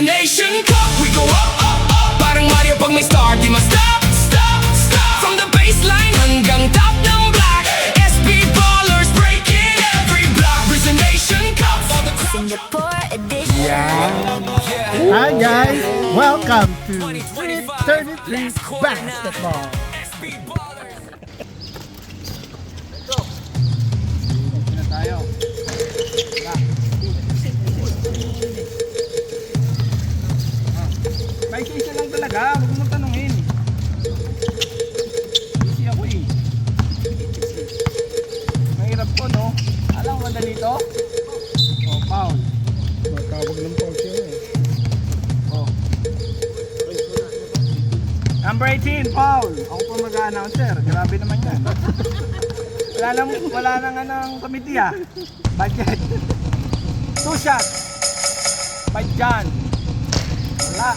a nation cup. We go up, up, up. Parang Mario pag may star, di ma-stop, stop, stop. From the baseline hanggang top ng black, SB Ballers breaking every block. We're a nation cup for the Singapore edition. Hi guys, welcome to 33 Basketball. SB Ballers. Na tayo. May isa lang talaga, huwag mo tanungin. Easy ako eh. Mahirap ko no? Alam mo madali to? Oh, foul. Matawag ng foul siya eh. Oh. Number 18, foul. Ako po mag-a-announcer. Grabe naman yan. Wala nang anong committee ah. Budget. 2 shots. By John. Wala.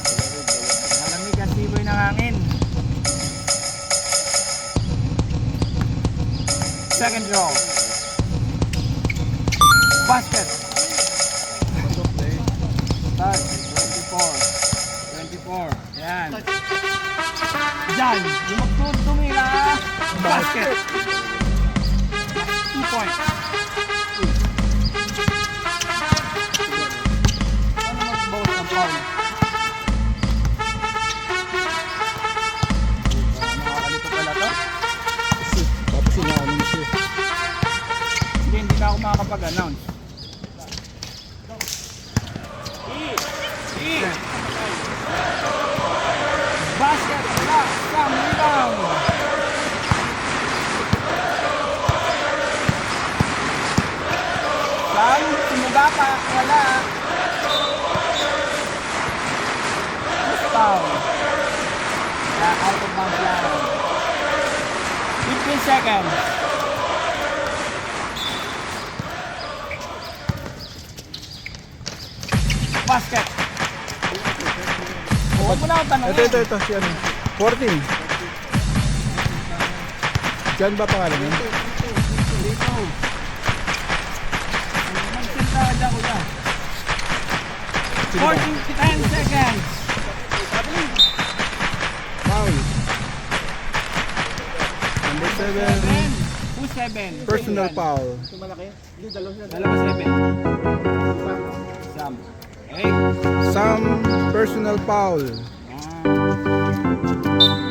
Malamig ang siboy ng hangin. Second draw. Basket. Start. 24. Yan. John, yung magtutumi na basket. 2 points. Ano mag-bowl ng foul? Nakakalito pala to? Tapos ina-announce siya. Hindi na ako makakapag-announce. Basket! Lock! Sam! Rebound! Sam! Sumuga pa! Wala! Foul! Out of bounds lang. 15 seconds. Basket! Huwag mo na ako tanongin. Ito, si ano? 14. Diyan ba pangalan yun? Dito. Magsinta ka dyan, kuya. 10 seconds. Foul. Number 7. 7. Personal foul. Dalawa 7. Sam. Okay. Some personal foul.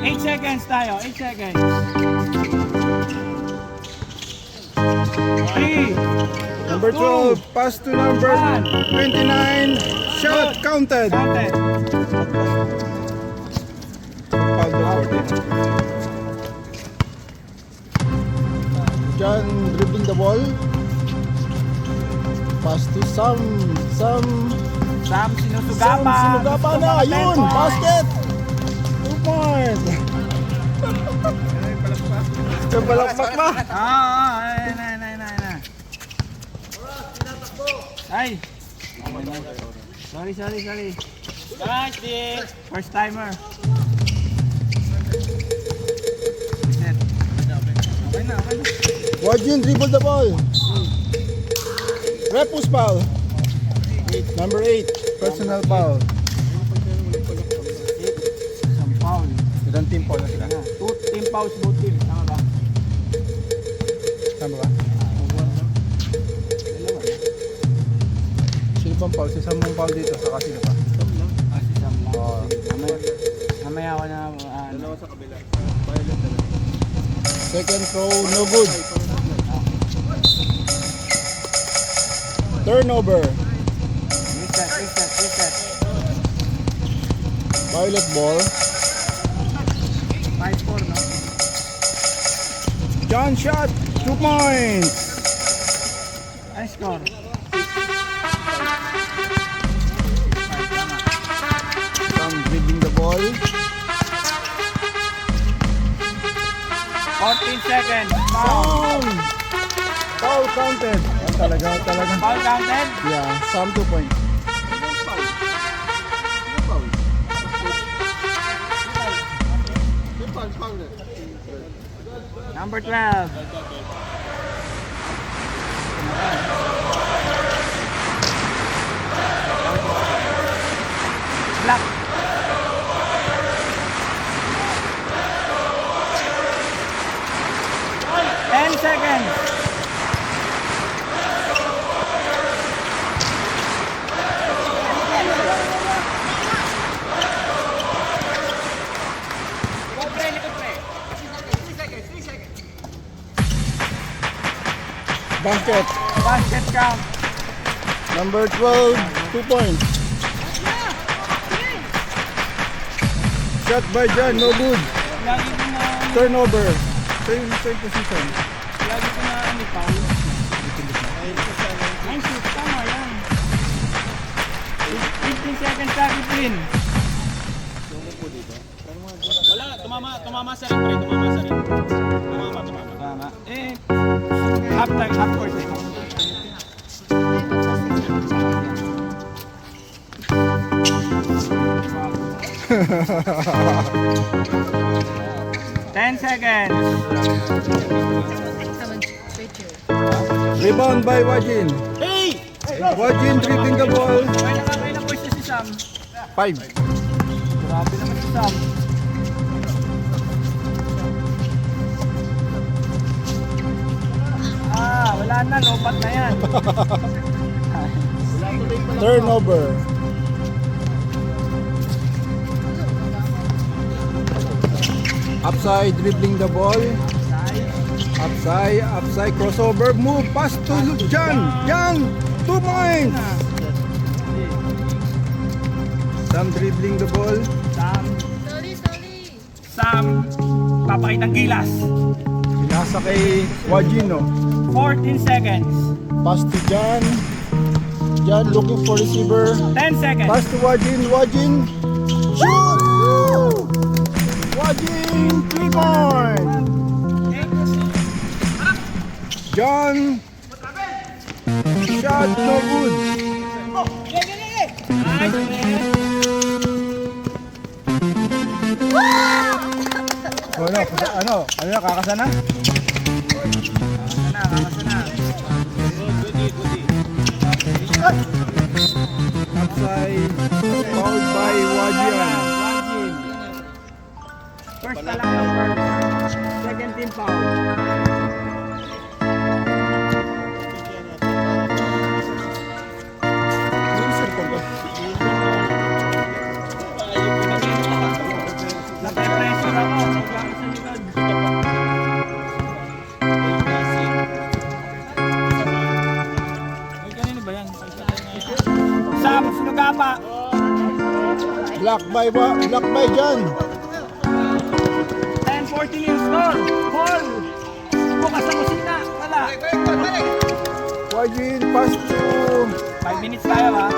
8 seconds tayo. 8 seconds. 3. Number 12. Pass to number 29. Shot counted. Counted. Foul to 14. John dribbling the ball. Pass to Sam. Sam, sinusuga pa. Sinugapa na. Ayun. Basket. 2 points. Yung palakpak ba? Ay. Ay. Sorry. Guys, first timer. Reset. Okay na. Wajin dribble the ball. Repus foul. Number 8. Personal foul. Isang foul. Ilang team foul na sila? Team fouls, both team. Tama ba? Tama ba? Sino bang foul? Si Sam mong foul dito. Saka sino pa? Si Sam lang. Oo. Mamaya ako na Dalawa sa kabila. Second throw, no good. Turnover. reset. Violet ball. 5-4, no? John shot. 2 points. Ay, score. Sam dribbling the ball. 14 seconds. Sam. Foul counted. Talaga. Foul counted? Yeah, Sam 2 points. Number 12. Black. 10 seconds. Basket. Basket count. Number 12, 2 points. Shot by John, no good. Lagi ko na, Turnover. Same position. lagi ko na ano, foul. Ay, shoot, tama yan. 15 seconds sa Kiplin. Wala, tumama sa rin, pre. Tumama sa rin. Tumama. Tama. Eh, half time, half court eh. Ten seconds. Rebound by Wajin. Hey! Wajin dribbling the ball. Kaya na boys na si Sam. 5. Grabe naman si Sam. Wala na, lobat na yan. Turnover. Upside dribbling the ball. Upside crossover move pass to John. John 2 points. Sam dribbling the ball. Sam, papakitang gilas. Pinasa kay Wajin, no? 14 seconds. Pass to John. John looking for receiver. 10 seconds. Pass to Wajin. Wajin. Shoot! Wajin 3 points. John. Shot no good. Nice, man. Ano na, kakasa na? Upside, fouled by Wajin. First pa lang ng first. Second team foul. Nape-pressure ako. Pagkakit sa likod. Ay, kanino ba yan? Sam, sinugapa. Block by John. 10-14 yung score. Ball. Bukas sa kusina. Wala. Wajin pass to 5 minutes tayo ha.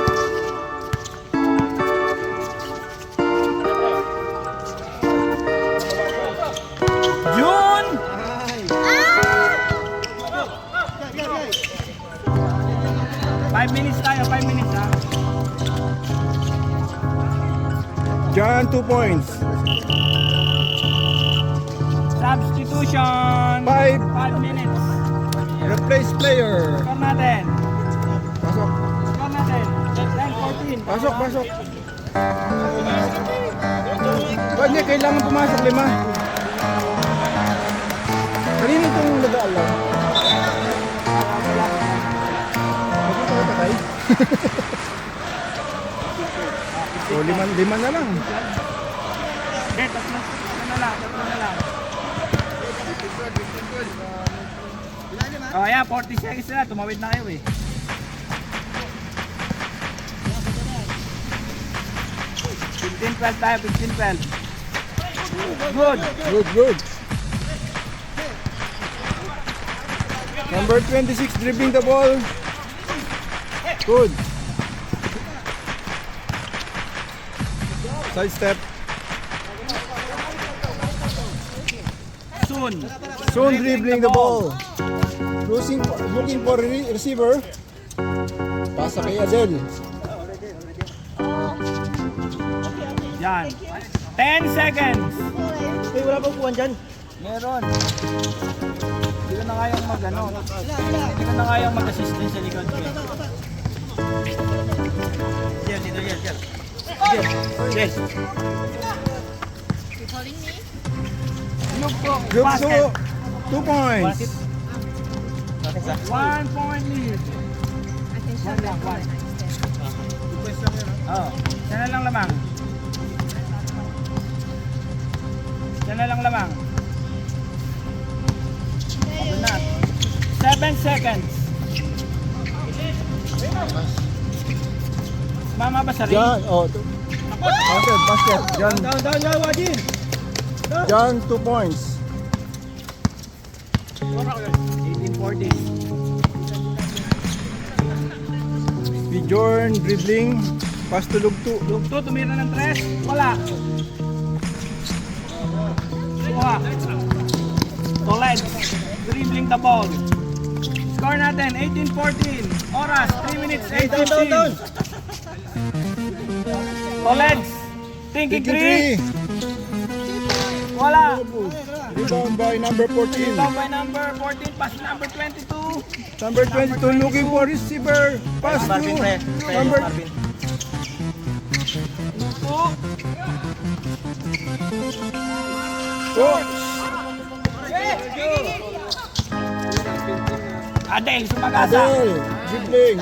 June! 5 minutes tayo, 5 minutes ha. John 2 points. Substitution. 5 minutes. Replace player. Score natin. Pasok. Score natin. 10-14. Pasok. Ba't niya kailangan pumasok 5? Kanino itong nag-aalaw? Bakit ito katay? O, 5 na lang. Okay, tatlo na lang. Oh, yeah, 40 seconds na. Tumawid na kayo eh. tayo, 15-12. Good. Number 26 dribbling the ball. Good. Side step. Soon dribbling the ball. Looking for receiver. Pasa kay Adel. Yan. 10 seconds. Wala bang kuwan dyan? Meron. Hindi ko na kayang mag-ano. Hindi ko na kayang mag-assist din sa likod ko. Yan. Yes. You calling me? Look po. Group Basket. 2, 2 points. 1 point lead. Attention One lang, one. lang. Oh. Yan na lang lamang. Yan na lang lamang. Doon na. 7 seconds. Mama ba sa ring? John, oh, counted, basket. John, Down, Wajin. John, 2 points. 18-14. Bjorn, dribbling. Pass to Lugto. Lugto, tumira ng 3. Wala. Kuha. Toled. Dribbling the ball. Score natin, 18-14. Oras, 3 minutes, 8:15. Down. Toled. Thinking 3. Wala. Rebound by number 14. Rebound by number 14, pass number 22. Number 22 looking for receiver. Pass to number 2. oh, Adel, sumagasa. Adel, dribbling.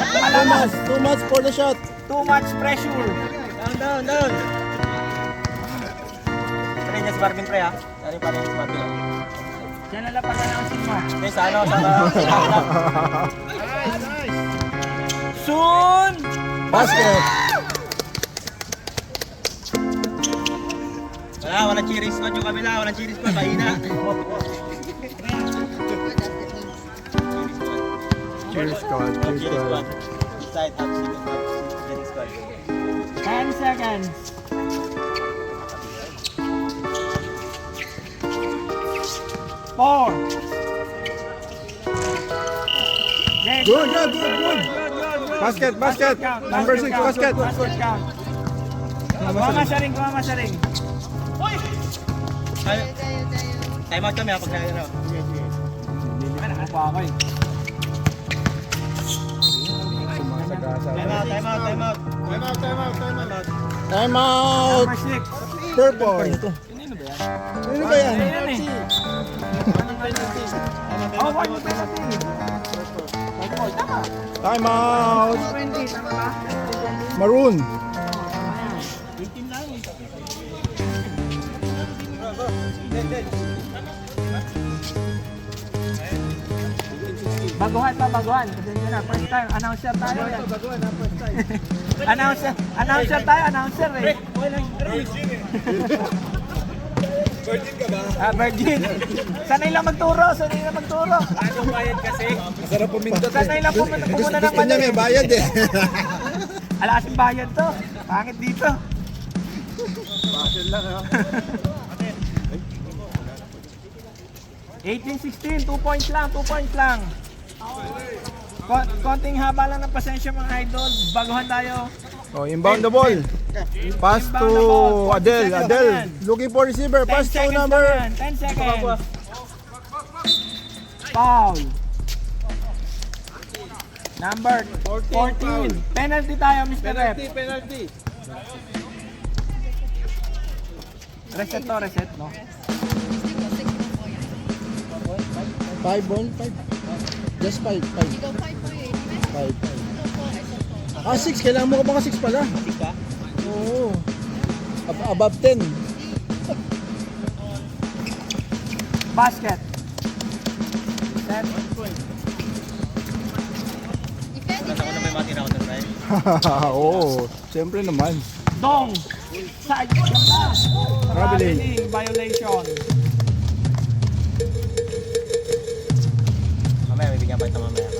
Too much for the shot. Too much pressure. Down. Pre, niya si Marvin pre ha. Ano pa rin si Marvin? Yan na lang pag-announce mo. Okay, sa ano, sa Soon! Basket. walang cheering squad yung kabila, walang cheering squad, mahina. Cheers, squad. Cheers, Cheering squad. squad. Side up, cheering squad. 10 seconds. Four. Yes. Good. Good. Basket. Count. Number 6, basket. Basket count. Kuha sa ring. Time out kami ha, pag na Hindi naman, nakakuha ako eh. Time out. Time out. Number 6. Purple. Sino ba yan? Ayan eh. Oh, 1 penalty. Oh, tama. Time out. 20, tama ba? Maroon. 18 lang eh. Baguhan. Pasensya na. First time, announcer tayo. Announcer tayo, announcer eh. Virgin ka ba? Virgin. Sanay lang magturo. Anong bayad kasi? Masarap pumindot Sanay lang pumunta ng Gusto niya may bayad eh. Alasing bayad to. Pangit dito. Basket lang ha. 18-16, 2 points lang. Konting haba lang ng pasensya mga idol. Baguhan tayo. Oh, inbound the ball. Pass to Inbound the ball. 40 Adel. seconds Adel, yan. looking for receiver. 10 Pass to seconds number. lang yan. 10 seconds. Foul. Number 14. Penalty tayo, Mr. Rep. Penalty. Reset, no? 5 ball, 5. Just 5. Ikaw 5 Ah, 6. Kailangan mo ka baka 6 pala. 6 ka? Oo. Above 10. Basket. Set. Nasa ko na may matira ko doon, right? Oo. Siyempre naman. Dong. Side. Traveling. Violation. Mamaya, may bigyan pa ito mamaya.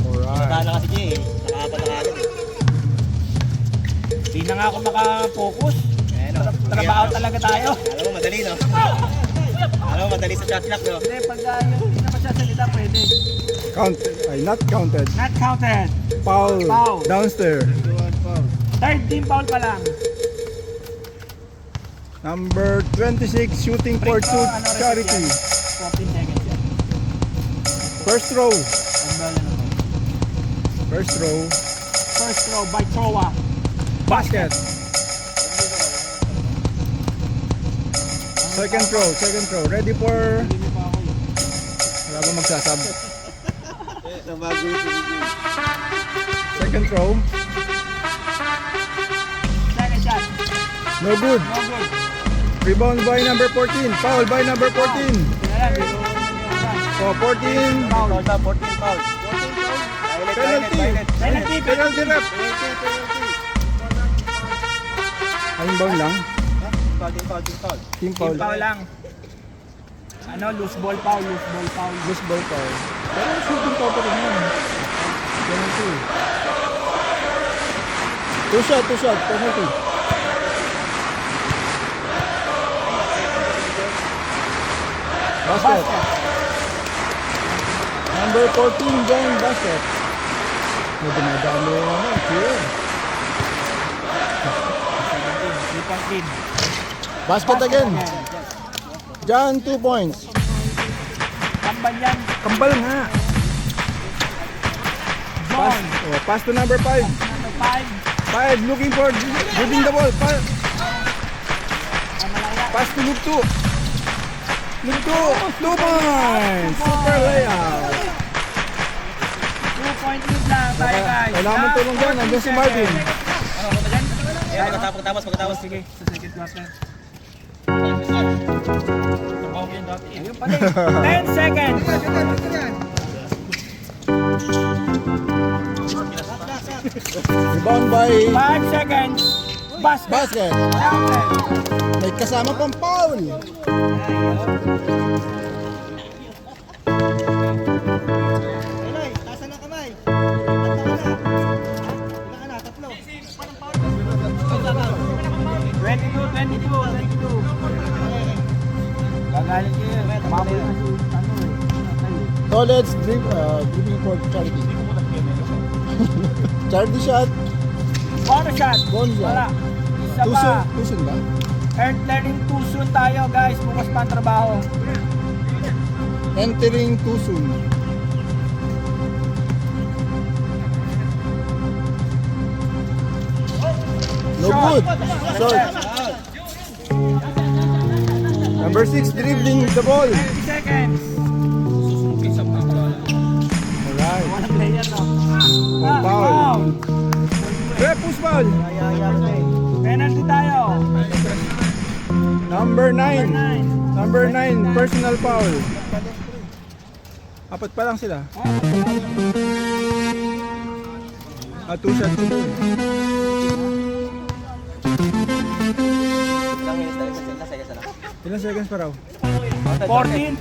Alright. Saan na kasi Jay eh. Nakakapat na agad eh. Di na nga ako makapokus. Ayan o. Trabaho talaga tayo. Alam mo, madali no? Alam mo, madali sa shot clock no? Hindi, pag hindi na magsasalita, pwede. Counted. Ay, not counted. Not counted. Foul. Foul. Downstairs. Third team foul pa lang. Number 26, shooting for Break two to, ano, charity. reset yan. 14 seconds yan. First row. Ang bala naman. First row. First row by Troa. Basket. Second throw. Ready for... Wala ba magsasab? Second throw. Second shot. No good. No good. Rebound by number 14. Foul by number 14. Ayan, So 14. Foul ba? 14 foul. Penalty. penalty. Penalty rep. Ayun ba lang? Foul. Team foul. Team foul lang. Ano, loose ball foul. Loose ball foul. Pero shooting foul pa rin yun. Penalty. Two shot. Penalty. Basket. Number 14, John Basket. Medyo madami yung ano, cheer. Basket again. John, 2 points. Kambal yan. Kambal nga. Pass, John. pass to number 5. Number 5. 5, looking for dribbling the ball. Pass to Luke 2. Luke 2 points. Super layup. 2-point lead lang tayo guys. Kailangan mo tulong dyan. Nandiyan si Marvin. Pagkatapos. Sige, sa second quarter. Ayun pala eh. 10 seconds. Rebound by 5 seconds. Basket. Basket. May kasama pang foul. Tasan ng kamay. Ilan ka na? Tatlo. 22. Gagaling kayo. Mabul na si ano eh. So let's dribbling for Charity. Charity shot. Bonus shot. Bonus shot. Wala. Isa pa. Tusun ba? Earth learning tusun tayo guys. Bukas pa ang trabaho. Entering too soon. No good. Short. Number 6 dribbling the ball. 30 seconds. Alright. Walang player no. Foul. Push foul. Penalty tayo. Number 9. 9. Number 9 personal foul. Apat pa lang sila. Two shots to do. Ilang seconds pa raw? 14.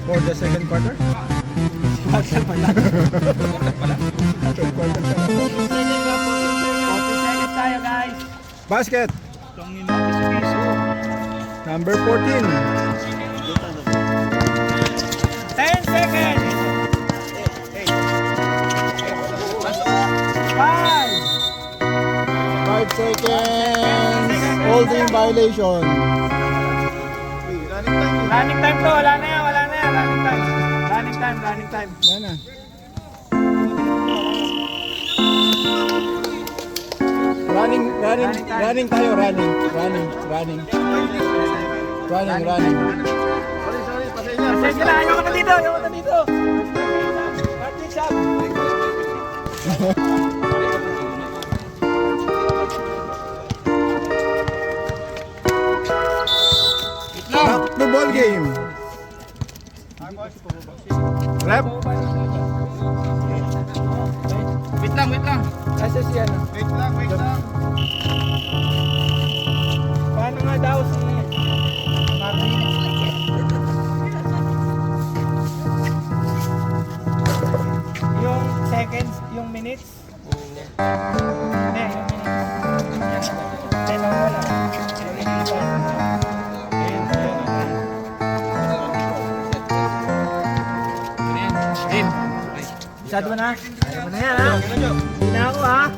For the second quarter? Third quarter. Third quarter pa lang. 40 seconds tayo guys. Basket. Number 14. 10 seconds. 5. 5 seconds. Holding violation. Running time to. Wala na yan. Running time. Wala na. Running tayo, running. Pasensya na. Ayaw ka na dito. Martin shot. Back to ball game. Rep. Wait lang. Kasi si ano? Wait lang. Paano nga daw si Marvin? Yung seconds, yung minutes? Hindi, yung minutes. Wala. Masyado mo na? Ayaw mo na yan ha? Hindi na ako ha?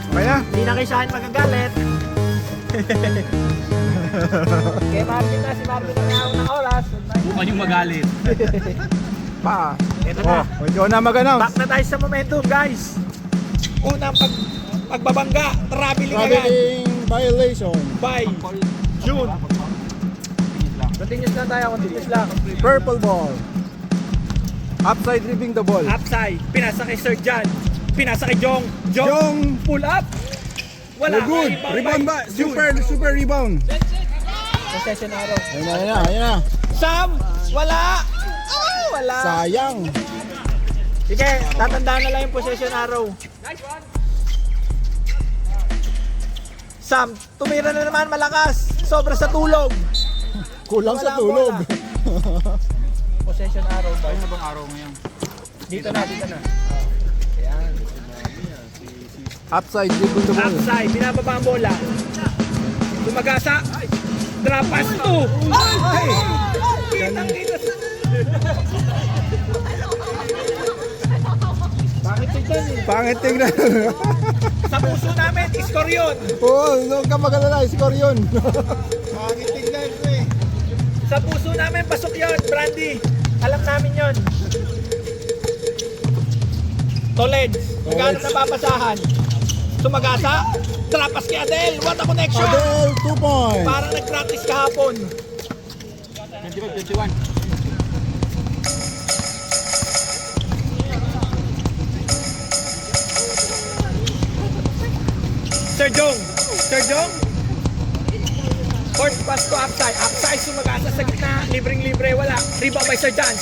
Kaya? Hindi na kayo sa akin magagalit. Kaya Marvin na, si Marvin na ngayon ng oras. Bukan yung magalit. Pa. Ito na. Ikaw na mag-announce. Back na tayo sa momentum guys. Unang pagbabangga, traveling agad. Traveling violation. By June. Continuous lang tayo, continuous lang. Purple ball. Upside ribbing the ball. Upside, pinasa kay Sir John. Pinasa kay Jong. Jong. Pull up. Wala. Oh, good. Rebound ba? June. Super rebound. Possession arrow. Ayun na. Sam, wala. Wala. Sayang. Sige, tatandaan na lang yung possession arrow. Sam, tumira na naman malakas. Sobra sa tulog. Kulang Wala sa ang tulog. Possession arrow ba? Ano bang araw ngayon? Dito na. Upside ribbing the ball. Upside, binababa ang bola. Tumagasa. Drop pass to. Ay! Kitang-kita. Bakit tignan eh? Pangit tingnan. Sa puso namin, score yun. Oo, huwag ka mag-alala. Score yun. Sa puso namin, pasok yun, Brandy. Alam namin yun. Toled, magkano napapasahan? Tumagasa, trapas kay Adel. What a connection! Adel, 2 points. Parang nag-practice kahapon. 21. Sir Jong. Court pass to upside. Upside, sumagasa sa gitna. Libreng-libre, wala. Rebound by Sir John.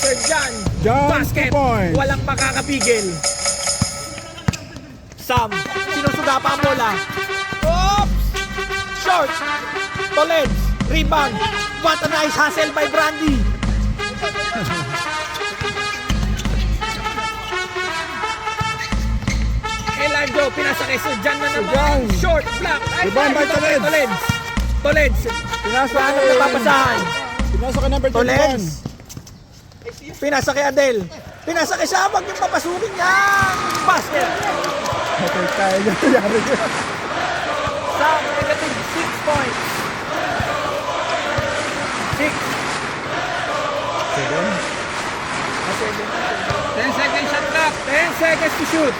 John, Basket. 2 points. Walang makakapigil. Sam, sinusuga pa ang bola. Oops! Short. Toled. Rebound. What a nice hustle by Brandy. Elanjo, pinasa kay Sir John na naman. John. Short block. Ay, Rebound by rebound Toled. Toled. Pinasa Paano kay... napapasahan? Pinasa kay number 21. Toled. Pinasa kay Adel. Pinasa kay Sabag yung papasukin niya. Basket. Okay, kaya niya nangyari. Sam, negative 6 points. 6. 10 seconds shot clock. 10 seconds to shoot.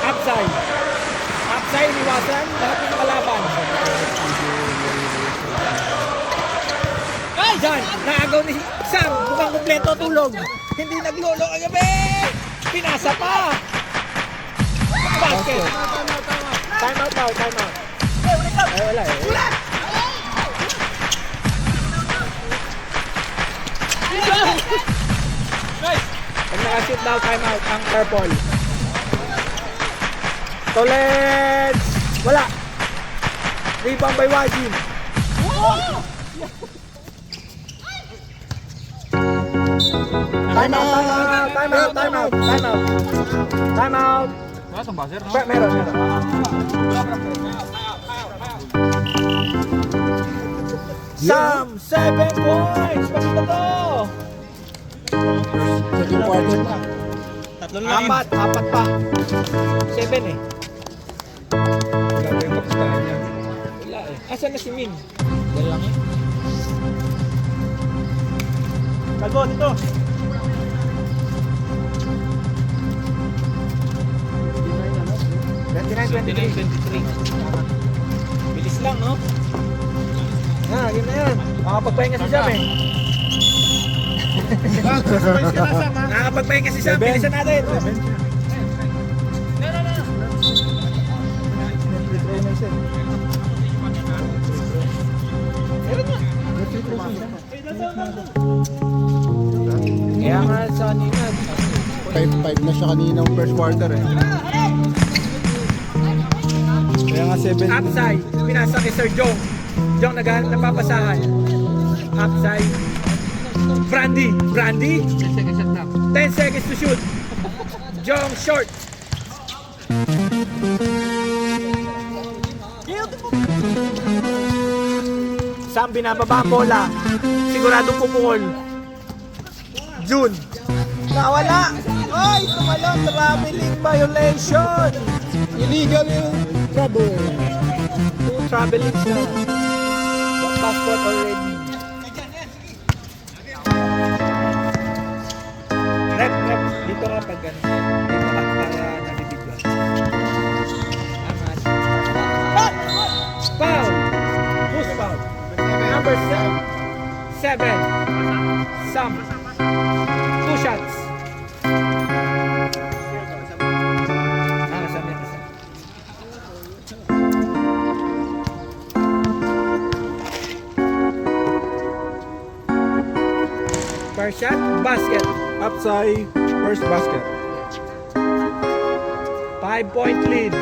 Upside. Upside, iwasan. Lahat ng kalaban. Ay! Diyan, naagaw ni Sam. Mukhang kumpleto tulog. Hindi naglolo kagabi. Pinasa pa. Basket. Time out daw, time out. Ay, wala eh. Pag nakashoot daw, time out ang purple. Toled! Wala. Rebound by Wajin. Time out, time out, time out, time out. Time out. Wala sa buzzer, no? Meron. Sam, 7 points! Pagkita to! Second quarter. Tatlo na lang. Apat pa. 7 eh. Wala eh. Asan na si Min? Yan lang eh. Kalbo, dito. Bilis lang, no? Yun na yan. Makapagpahinga si Sam eh. Nakakapagpahinga si Sam. Bilisan natin. Kaya nga sa kanina. 5-5 na siya kaninang first quarter eh. Kaya nga 7. Upside. Pinasa kay Sir Jong. Jong napapasahan. Upside. Brandy. 10 seconds to shoot. Jong short. Sam binababa ang bola. Siguradong pupukol. June. Nawala. Ay, tumalon. Traveling violation. Illegal yung trouble. 2 travelings na. One passport already. Rep. Dito ka pag gano'n. Dito ka para nalibigyan. Angat. number 7. Sam. 2 shots. Kasama yan, kasama. First shot, basket. Upside, first basket. 5-point lead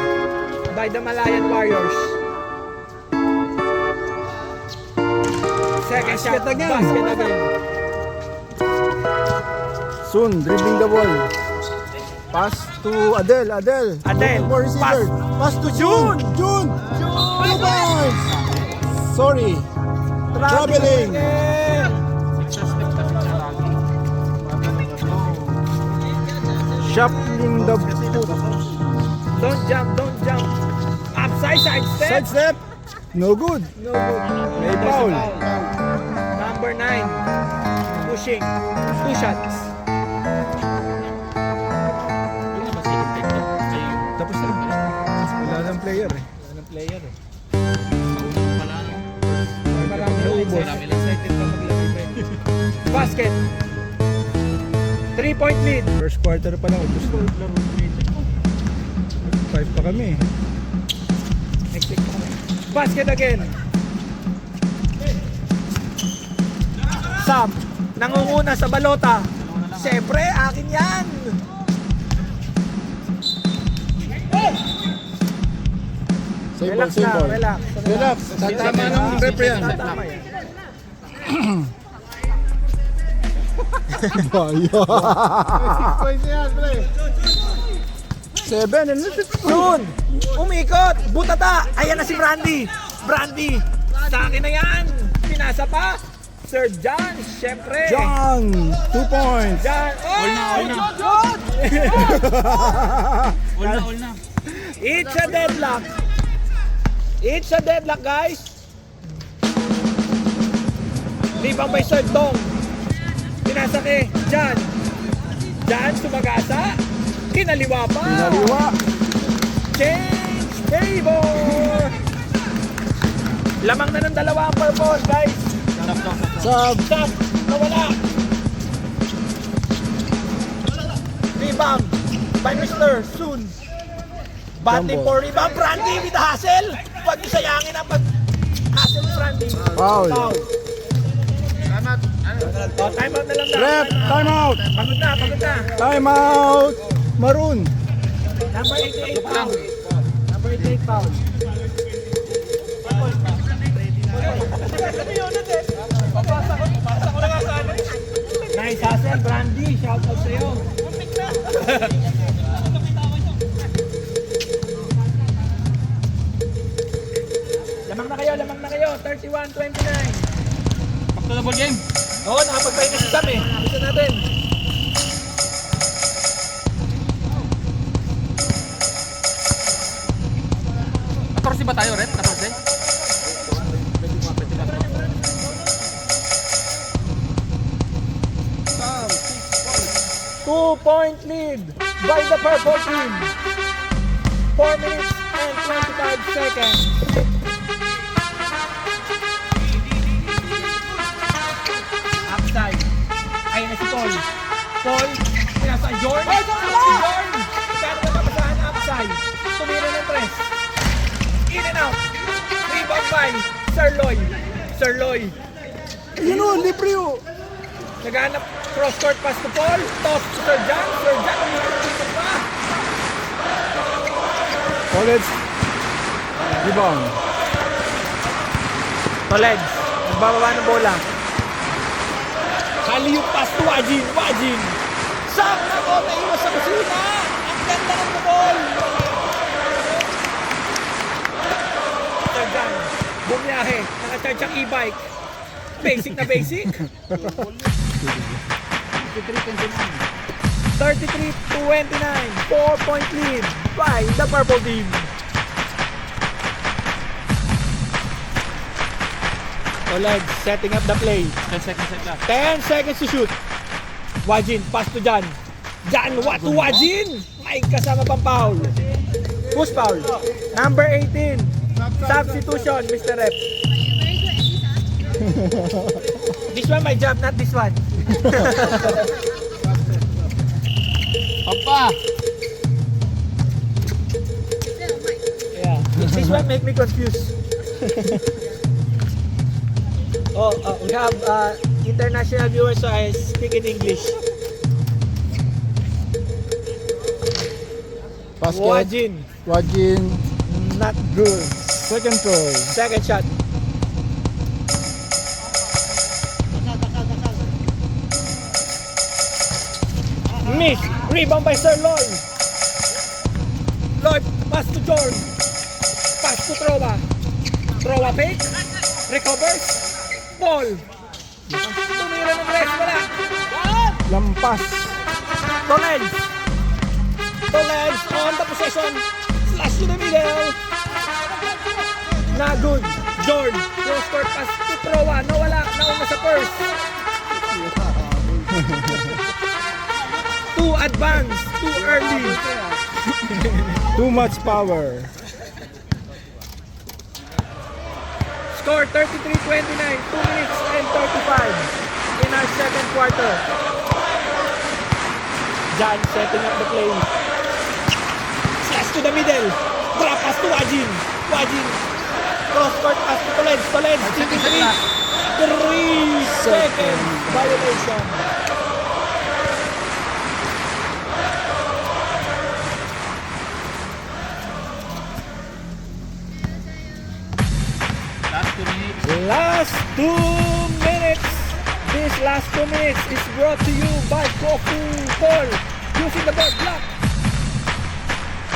by the Malayan Warriors. Second shot, again. basket again. Soon, dribbling the ball. Pass to Adel. Adel, For receiver. Pass to June. June. 2 points. Sorry. Traveling. Shuffling the foot. Don't jump. Upside, side step. Side step. No good. No good. May There's a foul. Number 9. Pushing. 2 shots. Tapos na. Wala ng player eh. Marami naubos. Basket. 3-point lead. First quarter pa lang. Ubus na. 5 pa kami. Basket again. Sam, nangunguna sa balota. Siyempre, akin yan. Save ball, Relax save na, ball. relax. Relax. Tatama ng repre yan. Tatama yan. Bayo. 7 and Soon, umikot. Butata. Ayan na si Brandy. Brandy, sa akin na yan. Pinasa pa. Sir John, siyempre. John, 2 points. John. Oh, All na. John. All na. It's a deadlock. It's a deadlock, guys. Libang by Sir Dong. Pinasa kay John. John, sumagasa. Kinaliwa pa. Pinaliwa. Change table. Lamang na ng dalawa ang purple, guys. Sub. Stop. Nawala. Rebound by Mr. Soon. Batting Jumbo. for rebound. Brandy with the hustle. Huwag niyo sayangin ang pag-hustle ni Brandy. Foul. Oh, time out na lang daw. Ref, time out. Pagod na. Time out. Maroon. Number 88 foul. Number 88 foul. Nice hustle, Brandy. Shout out sa'yo. Lamang na kayo. 31-29. Back to the ball game. Oo, nakapagpahinga si Sam eh. Gusto natin. Katorsi ba tayo, Red? 14? 2-point lead by the purple team. 4 minutes and 25 seconds. Upside. Ayun na si Paul. Paul, pinasa Jordan. Si Jordan. Pero napapasahan upside. Tumira ng press. In and out. Rebound by Sir Loy. Sir Loy. Yun o, libre o. Naghanap cross-court pass to Paul. Toss to Sir John. Sir John, umiikot pa. College. Rebound. Tolegs, nagbababa ng bola. Haliyot pass to Wajin. Wajin. Sam na ko, naiwas sa kusina. Ang ganda ng ball. Sir John, bumiyahe. Nakacharge ang e-bike. Basic na basic. 33-29. 4-point lead by the purple team. Oleg setting up the play. 10 seconds left. 10 seconds to shoot. Wajin, pass to Jan. Jan, what to Wajin? May kasama pang foul. Who's foul? Number 18. Substitution, Mr. Rep. This one my job, not this one. Papa! Yeah. This one make me confused. We have international viewers, so I speak in English. Basket. Wajin, Wajin. not good. Second throw. Second shot. Miss. Rebound by Sir Lloyd. Lloyd, pass to Jordan. Pass to Trowa. Trowa fake. Recovers. Ball. Tumira ng rest. Wala. Lampas. Tolens. Tolens on the possession. Slash to the middle. Na good. Jordan. Cross court pass to Trowa. Nawala. Nauna sa first. Too advanced. Too early. Too much power. Score 33-29, 2 minutes and 35 in our second quarter. John setting up the play. Slash to the middle. Drop pass to Wajin. Wajin. Cross court pass to Tolens. Tolens. 3 seconds violation. Last 2 minutes. Last 2 minutes. This last 2 minutes is brought to you by Goku Paul using the board block.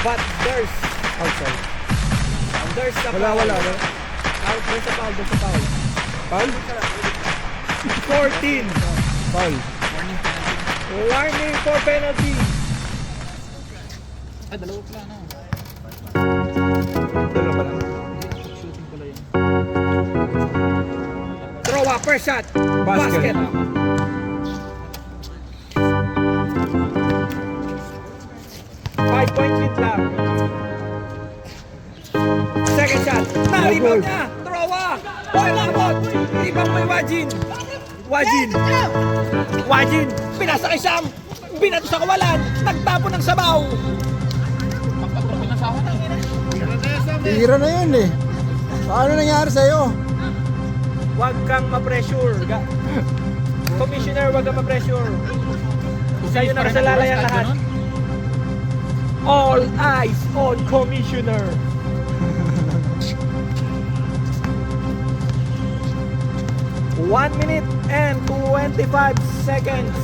But there's outside. There's a Wala. There's a foul. Foul? 14. Foul. Warning for penalty. Ay, dalawa pala na. Dalawa pa lang. Shooting pala yun. Throw up, first shot. Basket. Basket. 5-point lead lang. Second shot. Na-rebound niya. Throw up. Wala abot. Rebound by Wajin. Wajin. Pinasa kay Sam. Binato sa kawalan. Nagtapo ng sabaw. Tira na yun eh. Paano nangyari sa'yo? Huwag kang ma-pressure. Commissioner, huwag kang ma-pressure. Sa'yo na kasalalay ang lahat. All eyes on Commissioner. One minute and 25 seconds.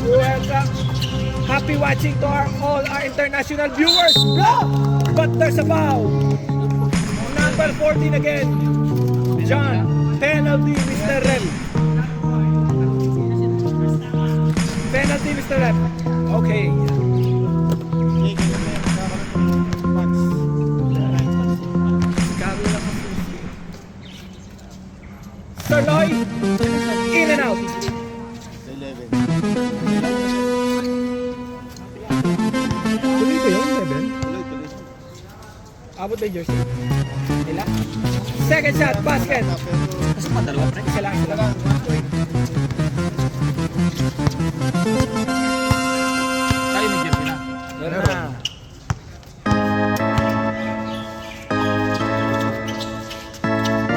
Welcome. Happy watching to all our international viewers. But there's a foul. Number 14 again. John. Penalty, Mr. Rep. Penalty, Mr. Rep. Okay. Sir Lloyd, in and out. Tuloy ba yun, Beben? Abot na yung jersey. Nila. Second shot, basket. Kasi pa, dalawa pre. Isa lang. Tayo may jersey na. Meron na.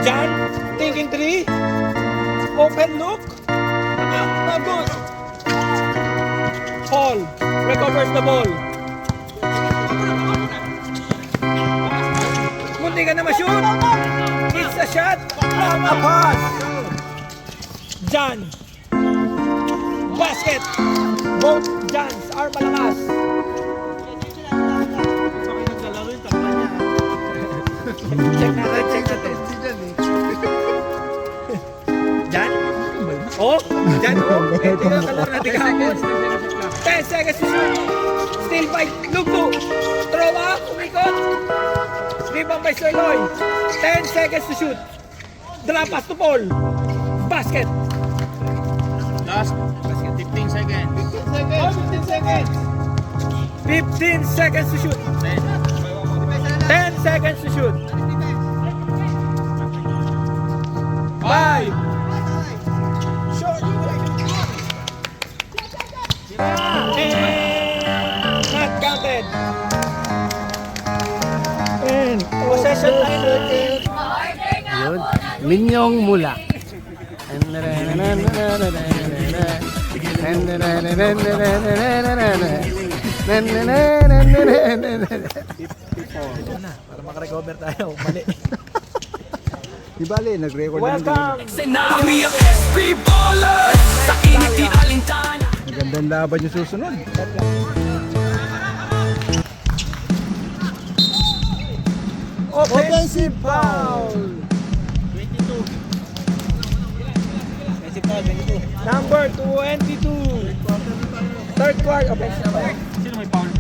John, thinking three. Open look. Not good. Paul recovers the ball. Munti ka na ma-shoot. It's a shot, not a pass. John. Basket. Both Johns are malakas. Check natin. Jan? Oh, Jan, oh. Ito yung kalaro natin kahapon. 10 seconds to shoot. Still by Lugo. Throw up, umikot. Rebound by Sir Lloyd. 10 seconds to shoot. Drop pass to Paul. Basket. Last 15 seconds. 15 seconds to shoot. 10 seconds to shoot. 5, possession liner. Yun. Minyong Mula. Para makarecover tayo. Mali. Di bali, nag-record naman din. Welcome! Sinabi ang SP Ballers sa init di alintana. Magandang laban yung susunod. Offensive foul! 22. Basic foul, 22. Number 22. Third quarter. Offensive foul. Sino may foul?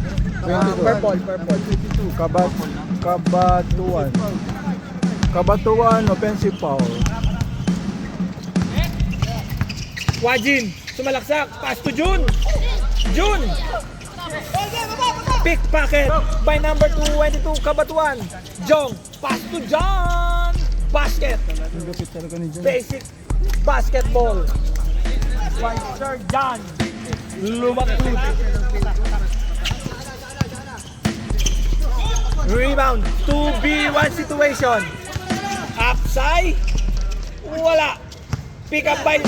Purple. Kabatuan, offensive foul. Wajin. Sumalaksak. Pass to Jun. Jun. Pickpocket by number 22, Kabatuan. Jong. Pass to John. Basket. Ang lupit talaga ni John. Basic basketball. By Sir John. Lumaktut. Rebound. 2v1 situation. Upside. Wala. Pick up by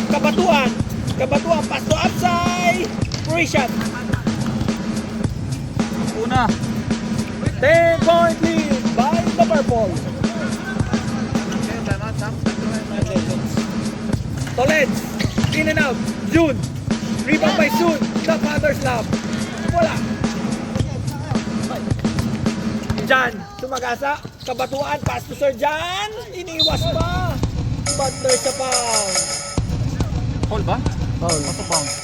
Kabatuan. Kabatuan. Pass to upside. Free shot. Una. 10-point lead by the purple. Toled. In and out. June. Rebound by June. The father's love. Wala. Jan. Tumagasa. Kabatuan. Pass to Sir Jan. Iniwas pa. But there's a foul. Foul ba? Foul. Out of bounds.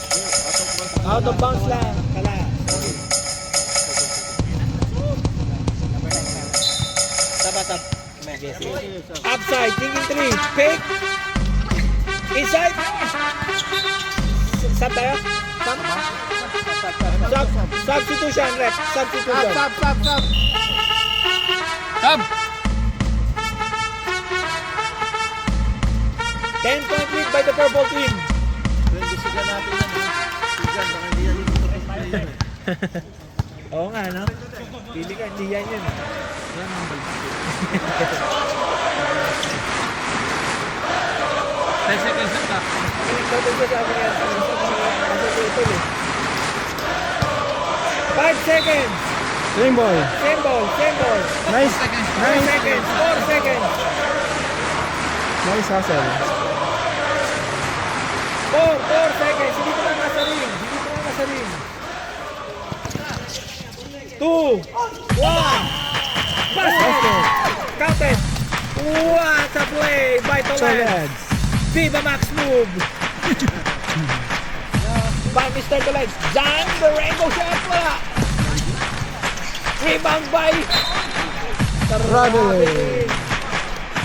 Out of bounds lang. Kala. Tap. Messi. Upside. Thinking three. Fake. Inside. Sub tayo? Substitution, rep. Substitution. Tab! 10-point lead by the purple team. Oo nga, no? Pili ka, hindi yan yun. Yan ang balbas. 10 seconds na ka. Pinagtapos ko sa akin yan. Kasi ito eh. 5 seconds. Same ball. Same ball. Nice. 4 seconds. 4 seconds. Nice hustle. 4 seconds. Hindi ko lang nasa ring. 2, 1. Basket. Counted. What a play by Toled. Viva Max move. By Mr. Toled. John, the rainbow shot. Wala. Rebound by Traveling.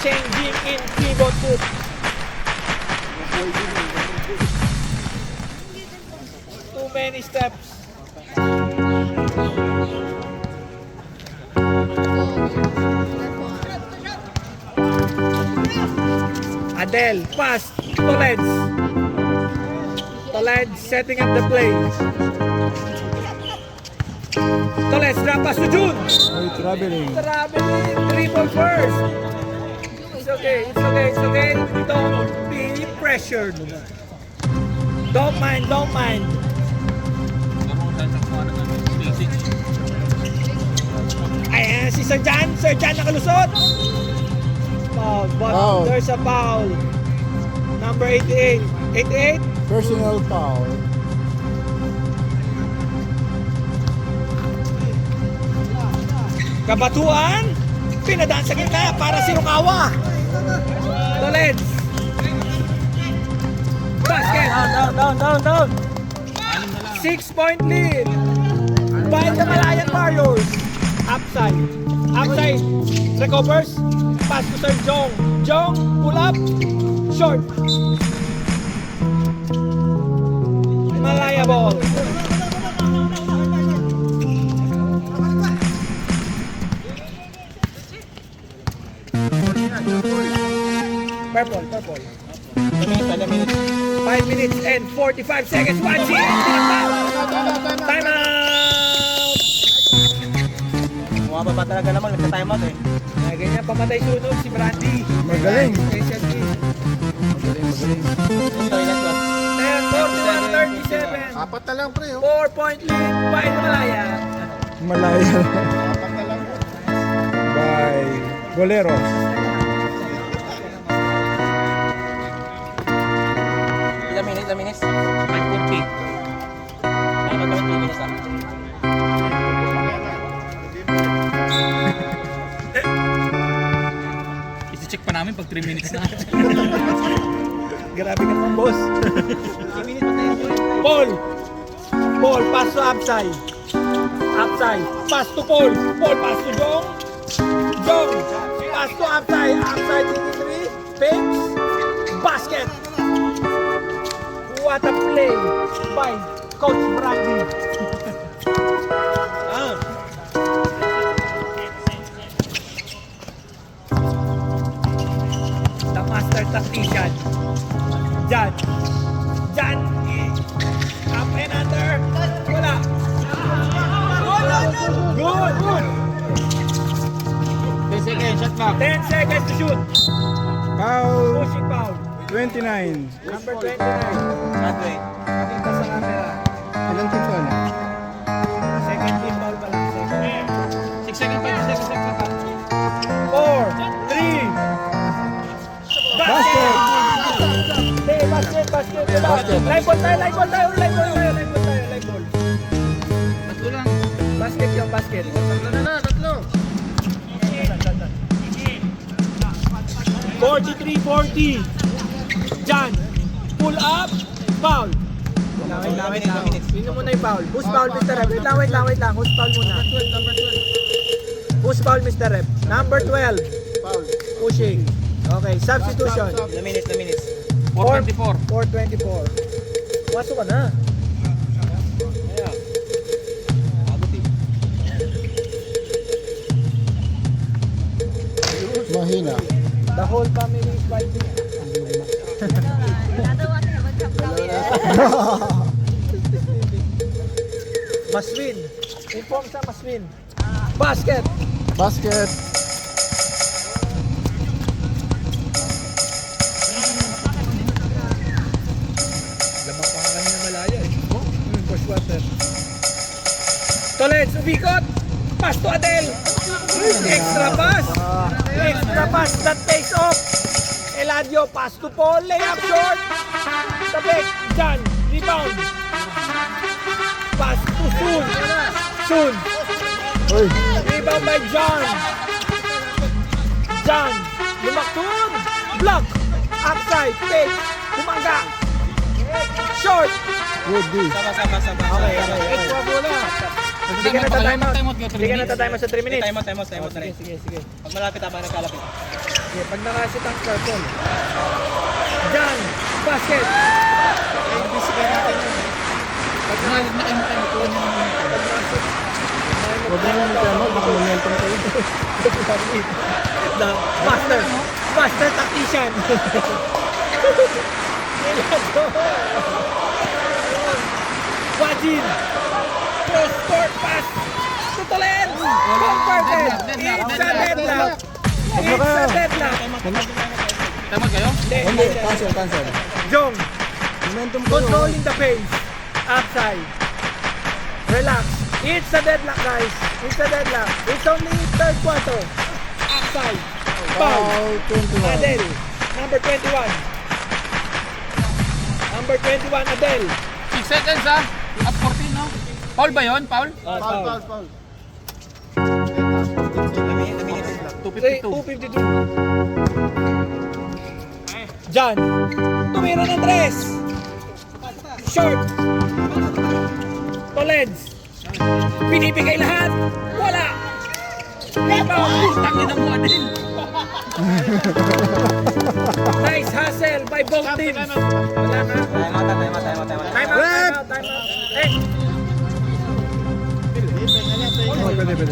Changing in pivot foot. Too many steps. Adele, pass, Toled setting up the play. Toled, drop pass to June. Ay, traveling. Traveling, dribble first. It's okay. Don't be pressured. Don't mind. Laro tayo sa kuha na basic. Ayan, si Sir Jan nakalusot. Foul, but Foul. there's a foul. Number 88. 88? Personal foul. Kabatuan. Pinadaan sa gitna para si Rukawa. Toled. Basket. Down. 6-point lead by the Malayan Warriors. Upside. Recovers. Pass to Sir Jong. Pull up. Short. Malaya ball. Purple. 5 minutes and 45 seconds. Watch it. Time out. Bumababa talaga naman, nagka-time out eh. Ay, ganyan, pamatay sunog si Brandy. Magaling. Special team. Ito, ilan shot? 10, 41, 37. Apat na lang pre. 4-point lead by Malaya. Malaya. By Boleros. Ilang minutes? 5:40. Time out, 3 minutes ah. Isi-check pa namin pag 3 minutes na. Grabe ka naman, boss. 3 minutes pa tayo. Paul, pass to upside. Upside, pass to Paul. Paul, pass to Jong. Jong, pass to upside. Upside 23, Pins, basket. What a play by Coach Brandy. The master tactician. Jan. Up and under. Wala. Good. 10 seconds, shot clock. 10 seconds to shoot. Foul Pushing foul. 29. Number 29. Shotway. Dito sa camera. Ilang teams na? Second team foul pa lang. 6 seconds pa, 6 seconds pa. 4, 3. Basket! Hey, basket. Live ball tayo. Live ball. Tatlo lang. Basket yung basket. Tatlo. 43-40. Jan, pull up, foul. Wait, minutes. Sino muna yung foul? Who's foul, Mr. Rep? Wait lang. Who's foul muna? Who's foul, Mr. Rep? Number 12. Foul. Pushing. Okay, substitution. Ilang minutes? 4:24. 4:24. Pasok ka na. Mahina. The whole family is fighting. Maswin. Inform sa Maswin. Basket. Basket. Lamang pa ka kanina malaya eh. Push water. Toleds, umikot. Pass to Adel. Extra pass. Extra pass that takes off. Eladio, pass to Paul. Layup short. Tabek. Jan. Rebound. Pass to Sun. Uy. Rebound by John. Lumaktun. Block. Upside. Fake. Humangga. Short. Good D. Sama. Okay. Extra bola. Hindi ka na-time out. Hindi ka na-time out sa 3 minutes. Time out na rin. Sige. Pag malapit habang nagkalapit. Okay, pag nakasit ang purple. Jan. Basket. Pag nakasit. Huwag na naman tayo baka momentum kayo. The master tactician. Wajin. Cross court pass to Tolen. Converted. It's a deadlock. Tama kayo? Hindi, cancel. Jong. Momentum kayo. Controlling the pace. Upside. Relax. It's a deadlock, guys. It's only third quarter. Upside. Foul. Foul 21. Adel. Number 21. Adel. 6 seconds ha. Up 14 no? Foul ba yun? Foul? Foul. Ilang minutes? 2:52. 2:52. Jan. Tumira ng 3. Short. Toleds. Pinipigay lahat. Wala. Rebound. Tangin mo din. Nice hustle by both teams. Wala na. Time out. Time out. Hey. Pwede.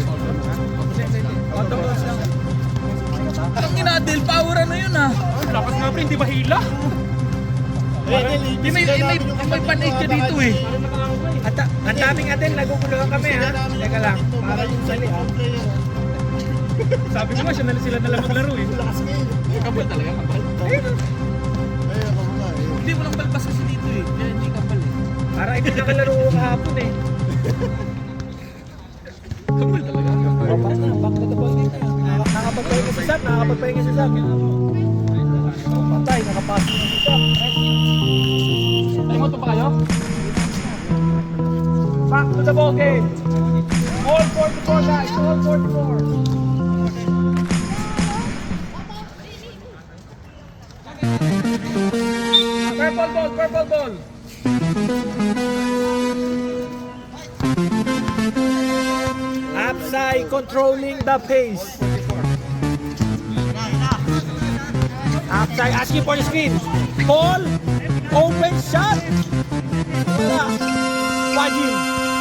Ang inadil, power ano yun ah. Lakas nga pre, hindi ba hila? May pan-8 ka dito eh. At ang daming Adel, naguguluhan kami ha. Teka lang. Para yung sali ha. Sabi ko nga, siya na sila nalang maglaro eh. Kabal talaga, kabal. Hindi, walang balbas kasi dito eh. Kaya hindi kabal eh. Para ikaw nakalaro ko kahapon eh. Kabal talaga. Back to the ball dito. Nakakapagpahinga si Sam, nakakapagpahinga si Sam. Patay, nakapasok na si Sam. Ay mo ito ba kayo? Back to the ball game. All 44 guys, all 44. Purple ball, purple ball. Upside controlling the pace. Upside asking for the screen. Ball, open shot. Wala.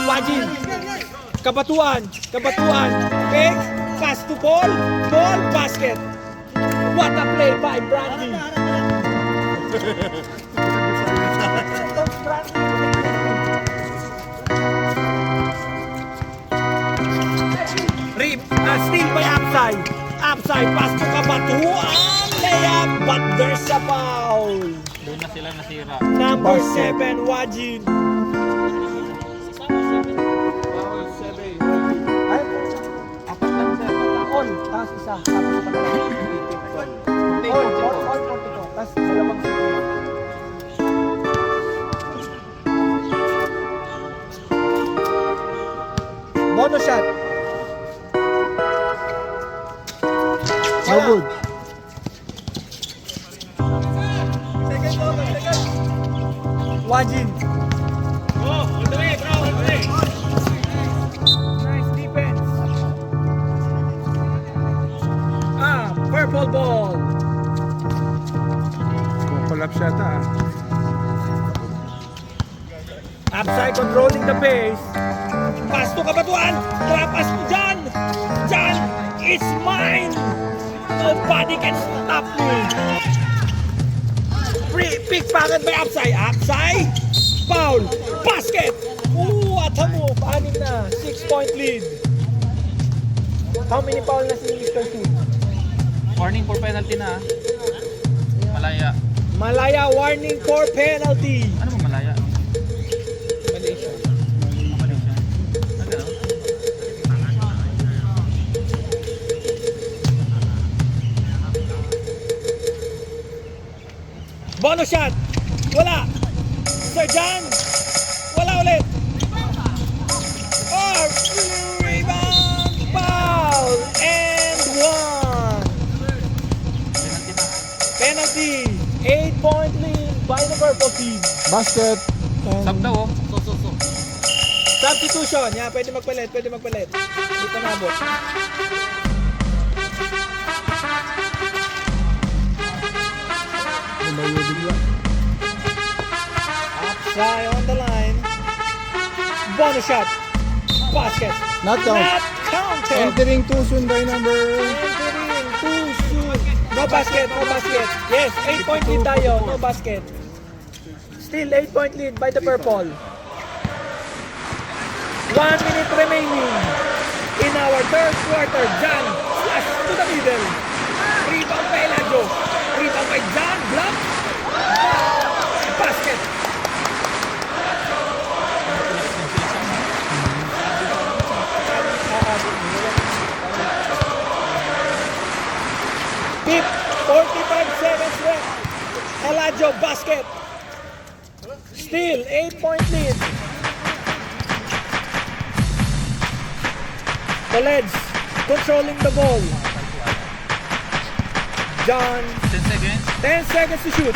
Wajin. Kabatuan. Pick, pass to ball, basket. What a play by Brandy. Steal by Upside. Upside, pass to Kabatuan. Layup, but there's a foul. Doon na sila nasira. Number 7, Wajin. Ay, apat lang sir. On, tapos isa. Tapos isa pa lang. On, tapos dalawang sito. Bonus shot. No good. Wajin. Oh, all the way bro, all the way. Nice defense. Purple ball. Collapse yata. Upside controlling the pace. Pass to Kabatuan. Trap pass to John. John, it's mine. Nobody can stop me. Pickpocket by Upside. Upside. Foul. Basket. Ooh, at a move. 6 na. 6-point lead. How many foul na si Mr. Two? Warning for penalty na. Malaya. Malaya warning for penalty. Ano ba malaya? Malaysia. Malaysia. Ano? Bonus shot. Wala. Sir John. Wala ulit. Oh, rebound. Foul. And 1. Penalty. 8-point lead by the purple team. Basket. Sab daw oh. Substitution. Yeah, pwede magpalit. Hindi pa nabot. Upside on the line. Bonus shot. Basket. Not count. Not counted. Entering too soon by number. Entering too soon. No basket. Yes, 8-point lead tayo. No basket. Still 8-point lead by the purple. 1 minute remaining in our third quarter. John slash to the middle. Rebound by Eladio. Rebound by John. Block. Basket. Pip, 45 seconds left. Eladio, basket. Still, 8-point lead. College, controlling the ball. John, 10 seconds. 10 seconds to shoot.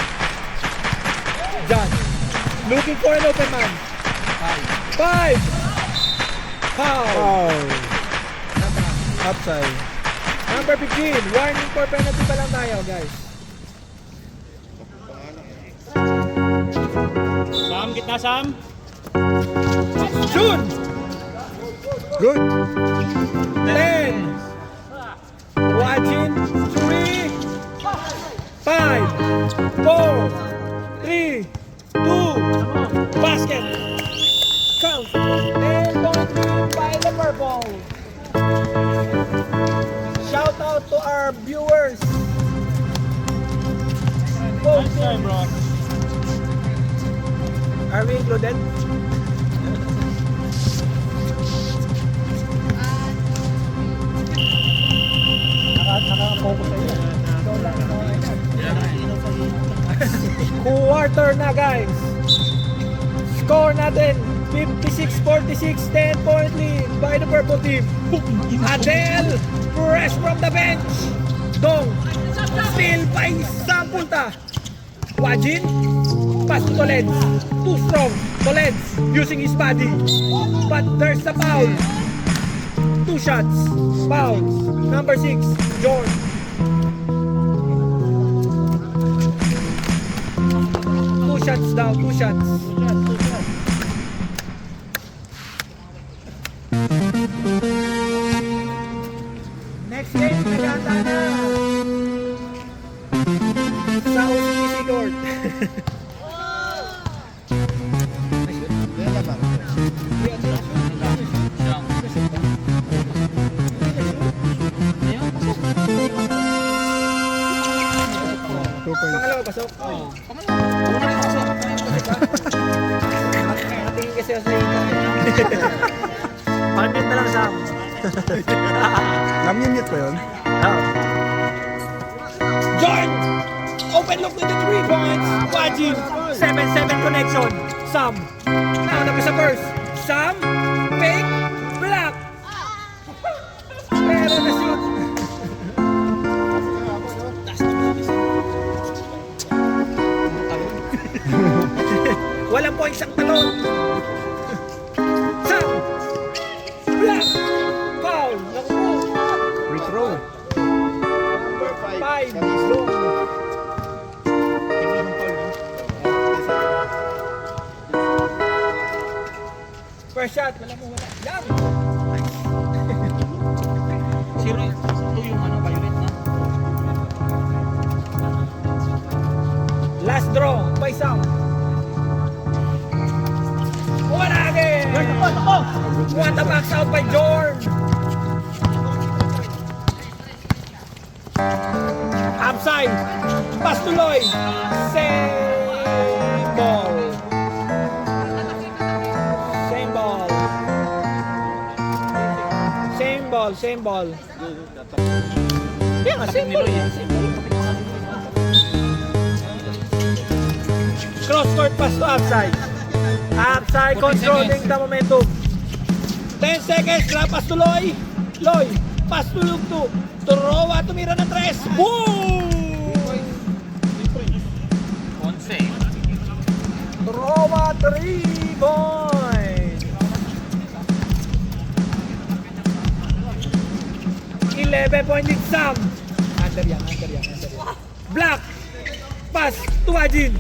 John, looking for an open man. 5. Foul. Foul. Upside. Number 15, warning for penalty pa lang tayo, guys. Sam, gitna Sam. Shoot! Good. 10. Wajin, 3. 5. 4. 3. 2. Basket. Count. 10-point lead by the purple. Shot viewers. Oh, Nice try, bro. are we included? Naka-focus sa'yo. Ikaw lang, quarter na, guys. Score natin 56-46, 10-point lead by the purple team. Adele, fresh from the bench. Dong, still by isang punta. Wajin, pass to Toleds. Too strong. Toleds using his body. But there's a foul. 2 shots. Foul. Number 6, John. Two shots daw, 2 shots. Next game, naganda na. Sa OCBC court. Pangalawa, pasok. Nakatingin kasi ako sa inyo. Pakimit na lang sa akin. Na-mute ko yun. Jordan! Open look with the 3 points. Wajin. 7-7 connection. Sam. Now na sa first. Sam. Pink. Black. Pero na-shoot. Walang points ang talon. Sam. Black. Foul. Naku. Free throw. Number 5. Zone. First shot, wala mo, wala. Yan! Sino ito yung ano, violet na? Last draw by Sam. Wala again! What the box out by George! Upside! Pass to Lloyd! Same ball! Same ball! Same ball, same ball. Yeah, same ball. Same ball. Cross court pass to upside. Upside controlling the momentum. 10 seconds, drop pass to Loy. Loy, pass to Luke 2. Torowa, tumira ng 3. Boom! 11. Torowa, 3 points. 11 point lead Sam. Under yan. Black, pass to Wajin.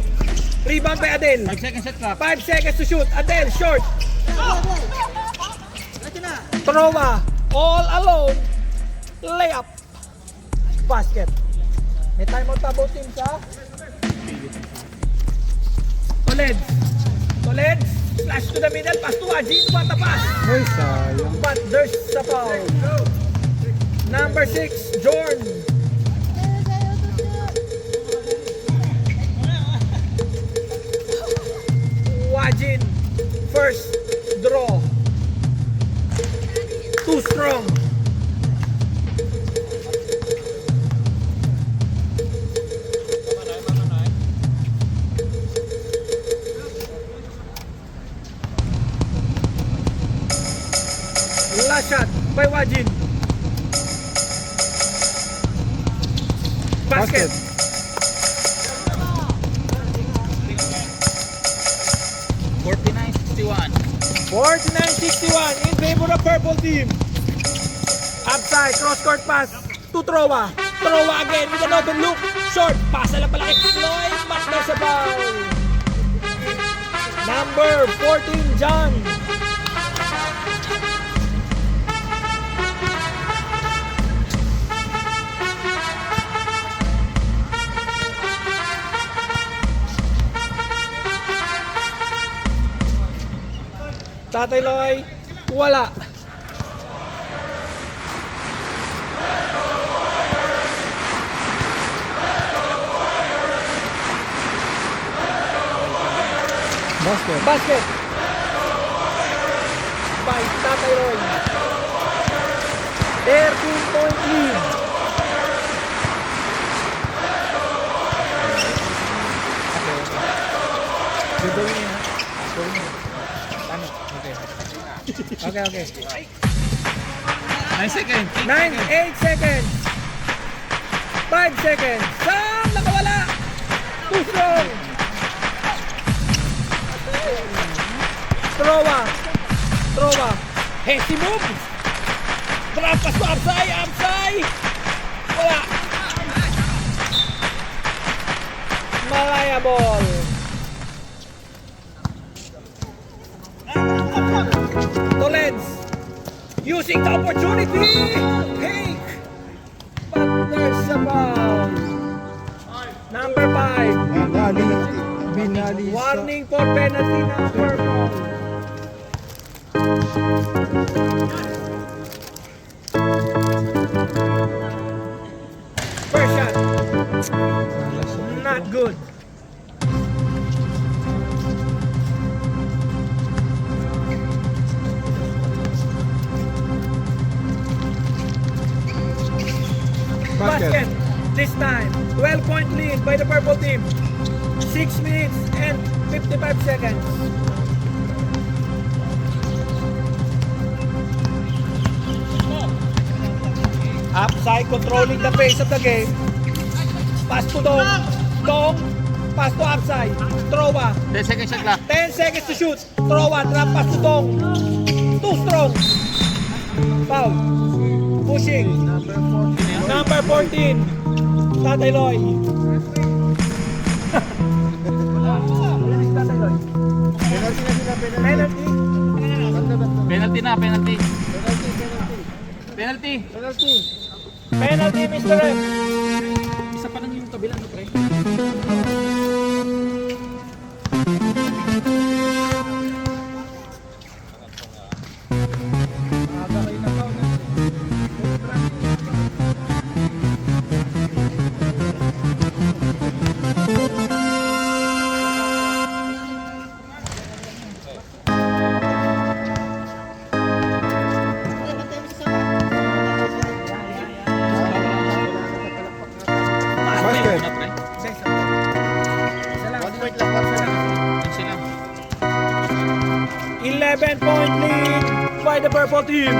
Rebound by Adele. 5 seconds set clock. 5 seconds to shoot. Adele, short. Torowa, all alone. Layup. Basket. May timeout pa both teams, ha? Toleds. Flash to the middle. Pass to Wajin. What a pass. Ay, sayang. But there's a foul. Number 6, Jorn. Wajin, first draw. Too strong. Last shot by Wajin. Basket. 49-61 in favor of purple team. Upside, cross-court pass to Trowa. Trowa again with an open look. Short, pass na lang pala kay Floyd. But there's a foul. Number 14, John. Tatay Loy, wala. Basket. Basket. By Tatay Roy. 13-point lead. Gagawin niya. Gagawin niya. Tama. Okay. Okay. 9 seconds. 8 seconds. 5 seconds. Sam! Nakawala! Too strong! Throwa. Hesi move! Drop pass to Apsay! Wala! Malaya ball. Tolens using the opportunity. Take. But there's a foul. Number 5. Binali sa... Warning for penalty number 4. First shot. Not good. Basket. This time, 12-point lead by the purple team. 6 minutes and 55 seconds. Upside controlling the pace of the game. Pass to Dong. Dong. Pass to upside. Throwa. 10 seconds shot clock. 10 seconds to shoot. Throwa. Drop pass to Dong. Too strong. Foul. Pushing. Number 14. Tatay Loy. Penalty. Penalty. Penalty, Mr. Rep. Isa pa lang yung kabila, no, pre? Basket. Ano, pre? Isa lang. 11-point lead by the purple team.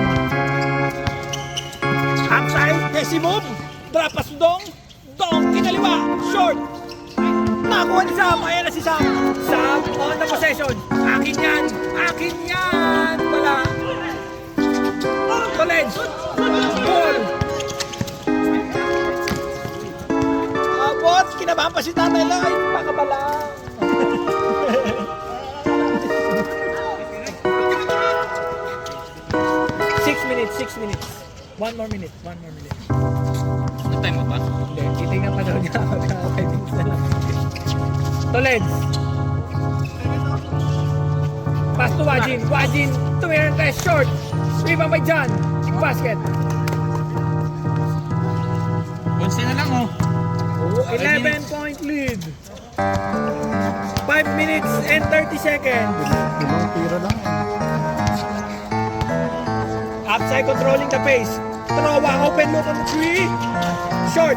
Upside, Hesi move. Drop pass to Dong. Dong, kinaliwa. Short. Nakuha ni Sam. Ayan na si Sam. Sam on the possession. Akin yan. Wala. College. Goal. Abot. Kinabahan pa si Tatay Loy. Baka ba lang. Six minutes. One more minute. Ano time mo pa? Hindi, titignan pa daw niya. 5 minutes na lang. Tolens. Pass to Wajin. Tumira ng test. Short. Rebound by John. Basket. 11 na lang, oh. 11-point lead. 5 minutes and 30 seconds. Limang tira lang. Upside controlling the pace. Throwa, open look on the 3. Short.